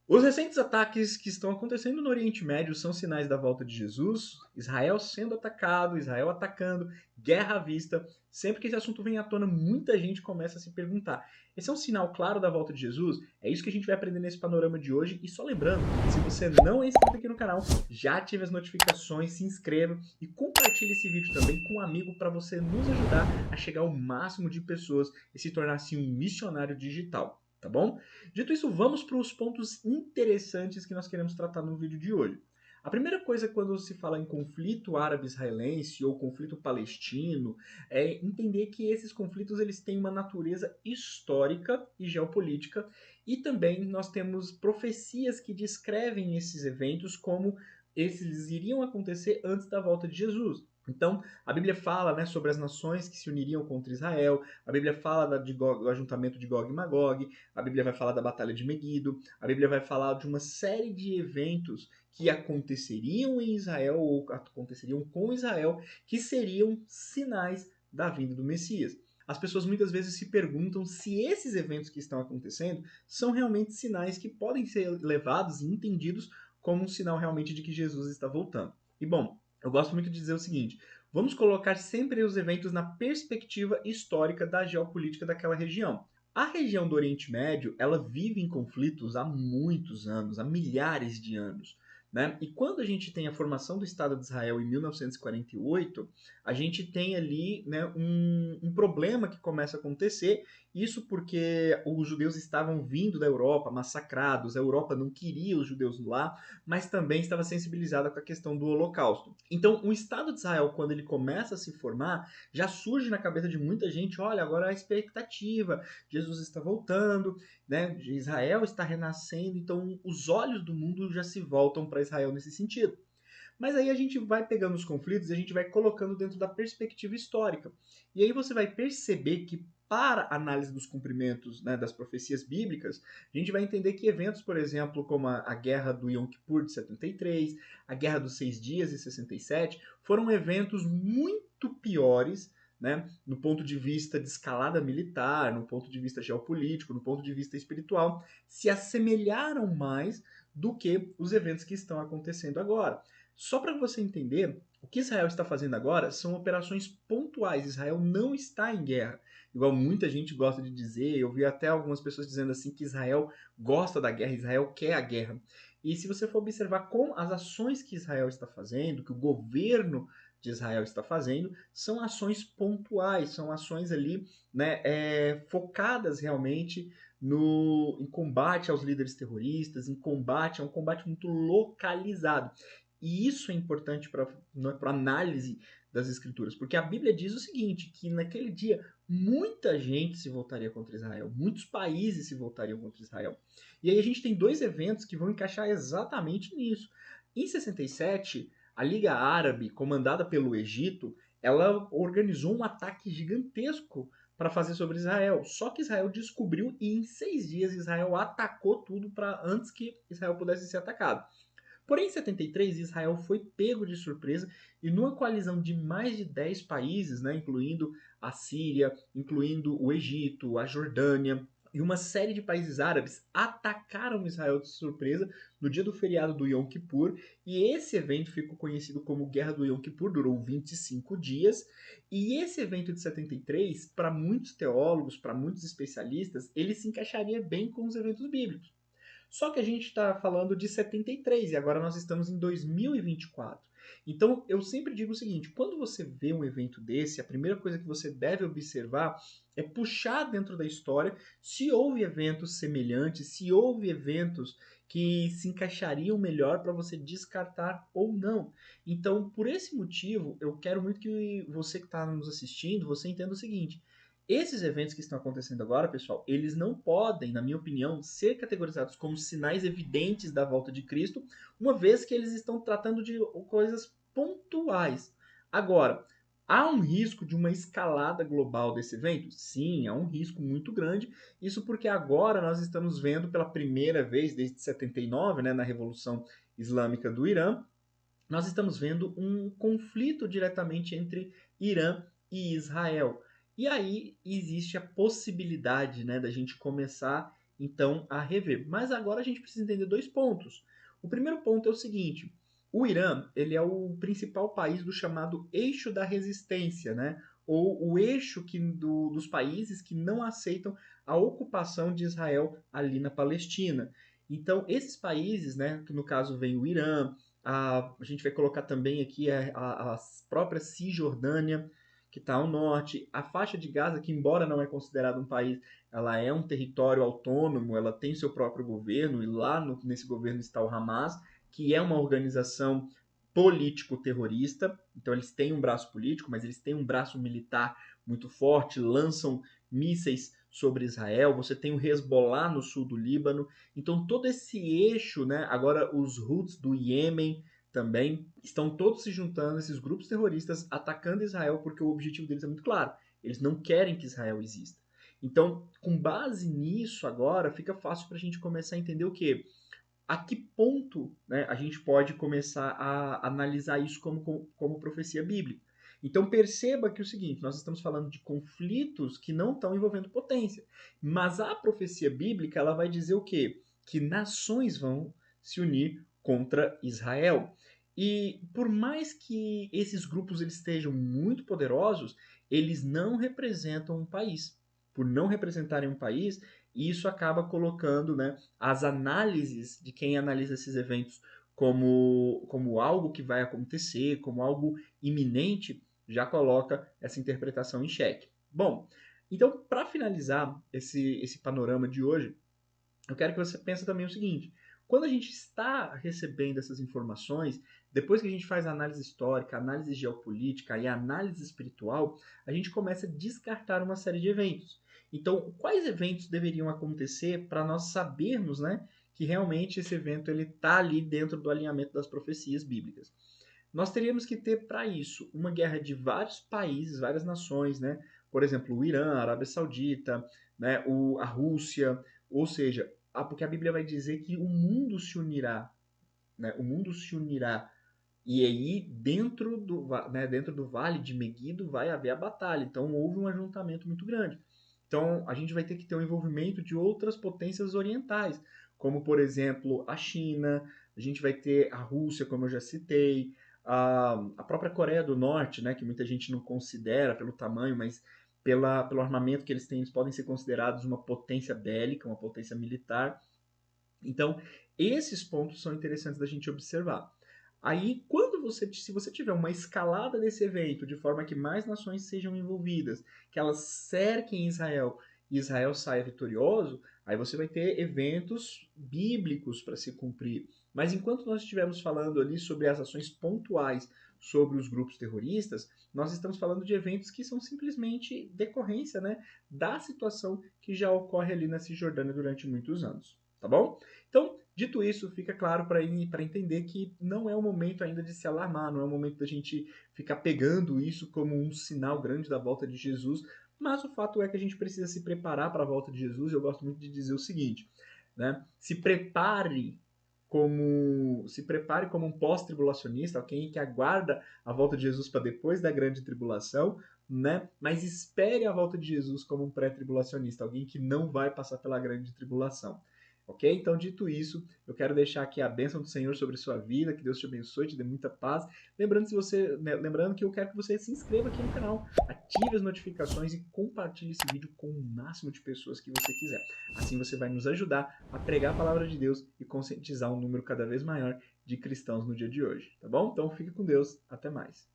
Os recentes ataques que estão acontecendo no Oriente Médio são sinais da volta de Jesus, Israel sendo atacado, Israel atacando, guerra à vista. Sempre que esse assunto vem à tona, muita gente começa a se perguntar: esse é um sinal claro da volta de Jesus? É isso que a gente vai aprender nesse panorama de hoje. E só lembrando, se você não é inscrito aqui no canal, já ative as notificações, se inscreva e compartilhe esse vídeo também com um amigo para você nos ajudar a chegar ao máximo de pessoas e se tornar assim um missionário digital, tá bom? Dito isso, vamos para os pontos interessantes que nós queremos tratar no vídeo de hoje. A primeira coisa quando se fala em conflito árabe-israelense ou conflito palestino é entender que esses conflitos eles têm uma natureza histórica e geopolítica e também nós temos profecias que descrevem esses eventos como esses iriam acontecer antes da volta de Jesus. Então, a Bíblia fala, né, sobre as nações que se uniriam contra Israel, a Bíblia fala do ajuntamento de Gog e Magog, a Bíblia vai falar da Batalha de Meguido, a Bíblia vai falar de uma série de eventos que aconteceriam em Israel ou aconteceriam com Israel, que seriam sinais da vinda do Messias. As pessoas muitas vezes se perguntam se esses eventos que estão acontecendo são realmente sinais que podem ser levados e entendidos como um sinal realmente de que Jesus está voltando. E bom, eu gosto muito de dizer o seguinte: vamos colocar sempre os eventos na perspectiva histórica da geopolítica daquela região. A região do Oriente Médio, ela vive em conflitos há muitos anos, há milhares de anos, né? E quando a gente tem a formação do Estado de Israel em 1948, a gente tem ali, né, um problema que começa a acontecer, isso porque os judeus estavam vindo da Europa massacrados, a Europa não queria os judeus lá, mas também estava sensibilizada com a questão do Holocausto. Então, o Estado de Israel, quando ele começa a se formar, já surge na cabeça de muita gente, olha, agora a expectativa, Jesus está voltando, né? Israel está renascendo, então os olhos do mundo já se voltam para Israel nesse sentido. Mas aí a gente vai pegando os conflitos e a gente vai colocando dentro da perspectiva histórica. E aí você vai perceber que para a análise dos cumprimentos, né, das profecias bíblicas, a gente vai entender que eventos, por exemplo, como a guerra do Yom Kippur de 73, a guerra dos 6 dias de 67, foram eventos muito piores, né, no ponto de vista de escalada militar, no ponto de vista geopolítico, no ponto de vista espiritual, se assemelharam mais do que os eventos que estão acontecendo agora. Só para você entender, o que Israel está fazendo agora são operações pontuais. Israel não está em guerra. Igual muita gente gosta de dizer, eu vi até algumas pessoas dizendo assim que Israel gosta da guerra, Israel quer a guerra. E se você for observar como as ações que Israel está fazendo, que o governo de Israel está fazendo, são ações pontuais, são ações ali, né, focadas realmente em combate aos líderes terroristas, em combate, é um combate muito localizado. E isso é importante para a análise das escrituras, porque a Bíblia diz o seguinte, que naquele dia muita gente se voltaria contra Israel, muitos países se voltariam contra Israel. E aí a gente tem dois eventos que vão encaixar exatamente nisso. Em 67, a Liga Árabe, comandada pelo Egito, ela organizou um ataque gigantesco para fazer sobre Israel. Só que Israel descobriu e em 6 dias Israel atacou tudo para antes que Israel pudesse ser atacado. Porém, em 73, Israel foi pego de surpresa e numa coalizão de mais de 10 países, né, incluindo a Síria, incluindo o Egito, a Jordânia e uma série de países árabes, atacaram Israel de surpresa no dia do feriado do Yom Kippur, e esse evento ficou conhecido como Guerra do Yom Kippur, durou 25 dias, e esse evento de 73, para muitos teólogos, para muitos especialistas, ele se encaixaria bem com os eventos bíblicos. Só que a gente está falando de 73 e agora nós estamos em 2024. Então eu sempre digo o seguinte: quando você vê um evento desse, a primeira coisa que você deve observar é puxar dentro da história se houve eventos semelhantes, se houve eventos que se encaixariam melhor para você descartar ou não. Então, por esse motivo, eu quero muito que você que está nos assistindo, você entenda o seguinte: esses eventos que estão acontecendo agora, pessoal, eles não podem, na minha opinião, ser categorizados como sinais evidentes da volta de Cristo, uma vez que eles estão tratando de coisas pontuais. Agora, há um risco de uma escalada global desse evento? Sim, há um risco muito grande. Isso porque agora nós estamos vendo pela primeira vez desde 79, né, na Revolução Islâmica do Irã, nós estamos vendo um conflito diretamente entre Irã e Israel. E aí existe a possibilidade, né, da gente começar então, a rever. Mas agora a gente precisa entender dois pontos. O primeiro ponto é o seguinte: o Irã, ele é o principal país do chamado eixo da resistência, né? Ou o eixo dos países que não aceitam a ocupação de Israel ali na Palestina. Então, esses países, né, que no caso vem o Irã, a gente vai colocar também aqui a própria Cisjordânia, que está ao norte, a faixa de Gaza, que embora não é considerado um país, ela é um território autônomo, ela tem seu próprio governo, e lá nesse governo está o Hamas, que é uma organização político-terrorista, então eles têm um braço político, mas eles têm um braço militar muito forte, lançam mísseis sobre Israel, você tem o Hezbollah no sul do Líbano, então todo esse eixo, né, agora os Houthis do Iêmen também, estão todos se juntando, esses grupos terroristas, atacando Israel, porque o objetivo deles é muito claro, eles não querem que Israel exista. Então, com base nisso agora, fica fácil para a gente começar a entender o quê? A que ponto, né, a gente pode começar a analisar isso como profecia bíblica. Então perceba que é o seguinte, nós estamos falando de conflitos que não estão envolvendo potência, mas a profecia bíblica ela vai dizer o quê? Que nações vão se unir contra Israel. E por mais que esses grupos eles estejam muito poderosos, eles não representam um país. Por não representarem um país, isso acaba colocando, né, as análises de quem analisa esses eventos como algo que vai acontecer, como algo iminente, já coloca essa interpretação em xeque. Bom, então, para finalizar esse panorama de hoje, eu quero que você pense também o seguinte: quando a gente está recebendo essas informações, depois que a gente faz a análise histórica, análise geopolítica e a análise espiritual, a gente começa a descartar uma série de eventos. Então, quais eventos deveriam acontecer para nós sabermos, né, que realmente esse evento ele está ali dentro do alinhamento das profecias bíblicas? Nós teríamos que ter para isso uma guerra de vários países, várias nações, né? Por exemplo, o Irã, a Arábia Saudita, né? A Rússia, ou seja, porque a Bíblia vai dizer que o mundo se unirá, né? O mundo se unirá. E aí, dentro do vale de Meguido, vai haver a batalha. Então, houve um ajuntamento muito grande. Então, a gente vai ter que ter o envolvimento de outras potências orientais, como, por exemplo, a China, a gente vai ter a Rússia, como eu já citei, a própria Coreia do Norte, né, que muita gente não considera pelo tamanho, mas pelo armamento que eles têm, eles podem ser considerados uma potência bélica, uma potência militar. Então, esses pontos são interessantes da gente observar. Aí, se você tiver uma escalada desse evento, de forma que mais nações sejam envolvidas, que elas cerquem Israel e Israel saia vitorioso, aí você vai ter eventos bíblicos para se cumprir. Mas enquanto nós estivermos falando ali sobre as ações pontuais sobre os grupos terroristas, nós estamos falando de eventos que são simplesmente decorrência, né, da situação que já ocorre ali na Cisjordânia durante muitos anos. Tá bom? Então, dito isso, fica claro para entender que não é o momento ainda de se alarmar, não é o momento da gente ficar pegando isso como um sinal grande da volta de Jesus, mas o fato é que a gente precisa se preparar para a volta de Jesus. Eu gosto muito de dizer o seguinte, né? Se prepare como um pós-tribulacionista, alguém que aguarda a volta de Jesus para depois da grande tribulação, né? Mas espere a volta de Jesus como um pré-tribulacionista, alguém que não vai passar pela grande tribulação. Ok? Então, dito isso, eu quero deixar aqui a bênção do Senhor sobre a sua vida, que Deus te abençoe, te dê muita paz. Lembrando que eu quero que você se inscreva aqui no canal, ative as notificações e compartilhe esse vídeo com o máximo de pessoas que você quiser. Assim você vai nos ajudar a pregar a palavra de Deus e conscientizar um número cada vez maior de cristãos no dia de hoje, tá bom? Então fique com Deus, até mais.